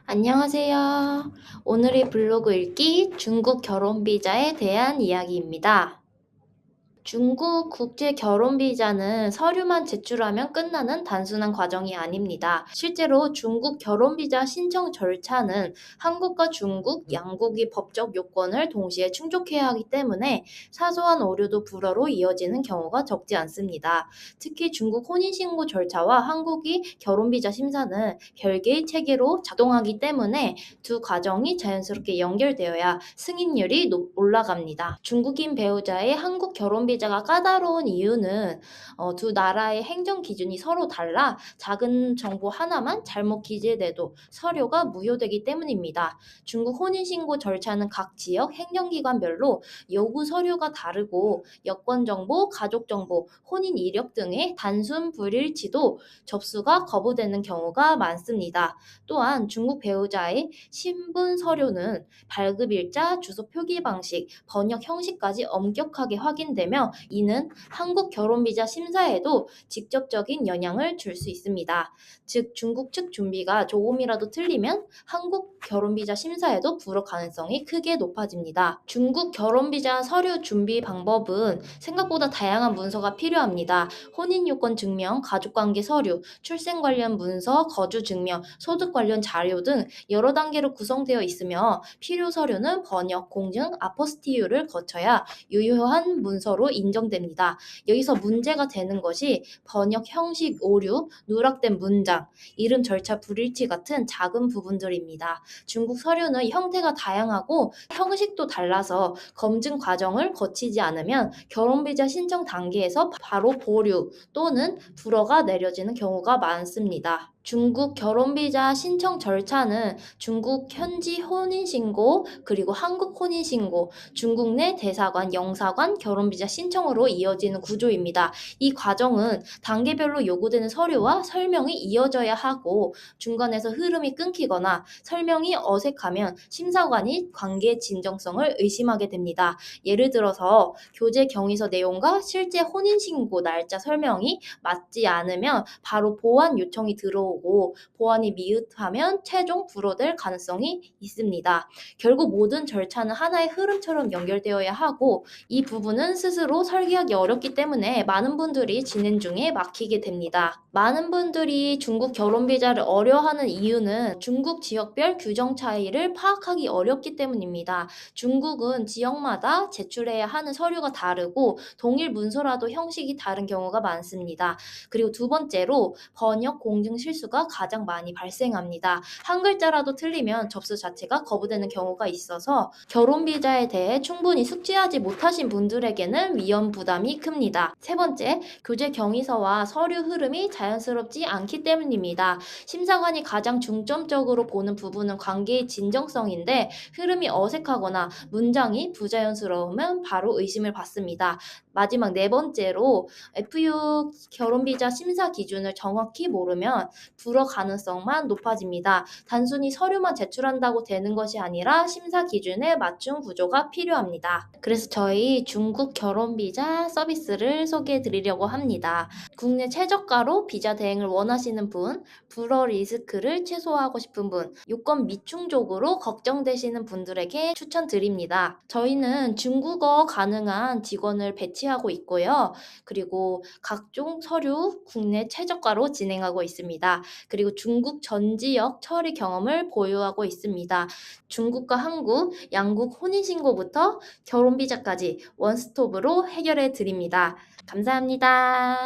안녕하세요. 오늘의 블로그 읽기 중국 결혼 비자에 대한 이야기입니다. 중국 국제 결혼 비자는 서류만 제출하면 끝나는 단순한 과정이 아닙니다. 실제로 중국 결혼 비자 신청 절차는 한국과 중국 양국이 법적 요건을 동시에 충족해야 하기 때문에 사소한 오류도 불어로 이어지는 경우가 적지 않습니다. 특히 중국 혼인신고 절차와 한국이 결혼 비자 심사는 별개의 체계로 작동하기 때문에 두 과정이 자연스럽게 연결되어야 승인율이 올라갑니다. 중국인 배우자의 한국 결혼 비자가 까다로운 이유는 두 나라의 행정 기준이 서로 달라 작은 정보 하나만 잘못 기재돼도 서류가 무효되기 때문입니다. 중국 혼인신고 절차는 각 지역 행정기관별로 요구 서류가 다르고 여권정보, 가족정보, 혼인 이력 등의 단순 불일치도 접수가 거부되는 경우가 많습니다. 또한 중국 배우자의 신분 서류는 발급일자, 주소 표기 방식, 번역 형식까지 엄격하게 확인되며 이는 한국 결혼비자 심사에도 직접적인 영향을 줄 수 있습니다. 즉 중국 측 준비가 조금이라도 틀리면 한국 결혼비자 심사에도 불허 가능성이 크게 높아집니다. 중국 결혼비자 서류 준비 방법은 생각보다 다양한 문서가 필요합니다. 혼인요건 증명, 가족관계 서류, 출생 관련 문서, 거주 증명, 소득 관련 자료 등 여러 단계로 구성되어 있으며 필요 서류는 번역, 공증, 아포스티유를 거쳐야 유효한 문서로 인정됩니다. 여기서 문제가 되는 것이 번역 형식 오류, 누락된 문장, 이름 절차 불일치 같은 작은 부분들입니다. 중국 서류는 형태가 다양하고 형식도 달라서 검증 과정을 거치지 않으면 결혼비자 신청 단계에서 바로 보류 또는 불허가 내려지는 경우가 많습니다. 중국 결혼비자 신청 절차는 중국 현지 혼인신고 그리고 한국 혼인신고, 중국 내 대사관, 영사관 결혼비자 신청으로 이어지는 구조입니다. 이 과정은 단계별로 요구되는 서류와 설명이 이어져야 하고 중간에서 흐름이 끊기거나 설명이 어색하면 심사관이 관계의 진정성을 의심하게 됩니다. 예를 들어서 교제 경위서 내용과 실제 혼인신고 날짜 설명이 맞지 않으면 바로 보완 요청이 들어오고 보완이 미흡하면 최종 불허될 가능성이 있습니다. 결국 모든 절차는 하나의 흐름처럼 연결되어야 하고 이 부분은 스스로 설계하기 어렵기 때문에 많은 분들이 진행 중에 막히게 됩니다. 많은 분들이 중국 결혼비자를 어려워하는 이유는 중국 지역별 규정 차이를 파악하기 어렵기 때문입니다. 중국은 지역마다 제출해야 하는 서류가 다르고 동일 문서라도 형식이 다른 경우가 많습니다. 그리고 두 번째로 번역 공증 실수가 가장 많이 발생합니다. 한 글자라도 틀리면 접수 자체가 거부되는 경우가 있어서 결혼 비자에 대해 충분히 숙지하지 못하신 분들에게는 위험 부담이 큽니다. 세 번째, 교제 경위서와 서류 흐름이 자연스럽지 않기 때문입니다. 심사관이 가장 중점적으로 보는 부분은 관계의 진정성인데 흐름이 어색하거나 문장이 부자연스러우면 바로 의심을 받습니다. 마지막 네 번째로 FU 결혼비자 심사 기준을 정확히 모르면 불허 가능성만 높아집니다. 단순히 서류만 제출한다고 되는 것이 아니라 심사 기준에 맞춘 구조가 필요합니다. 그래서 저희 중국 결혼비자 서비스를 소개해 드리려고 합니다. 국내 최저가로 비자 대행을 원하시는 분, 불허 리스크를 최소화하고 싶은 분, 요건 미충족으로 걱정되시는 분들에게 추천드립니다. 저희는 중국어 가능한 직원을 배치하고 있고요. 그리고 각종 서류 국내 최저가로 진행하고 있습니다. 그리고 중국 전 지역 처리 경험을 보유하고 있습니다. 중국과 한국, 양국 혼인신고부터 결혼비자까지 원스톱으로 해결해 드립니다. 감사합니다.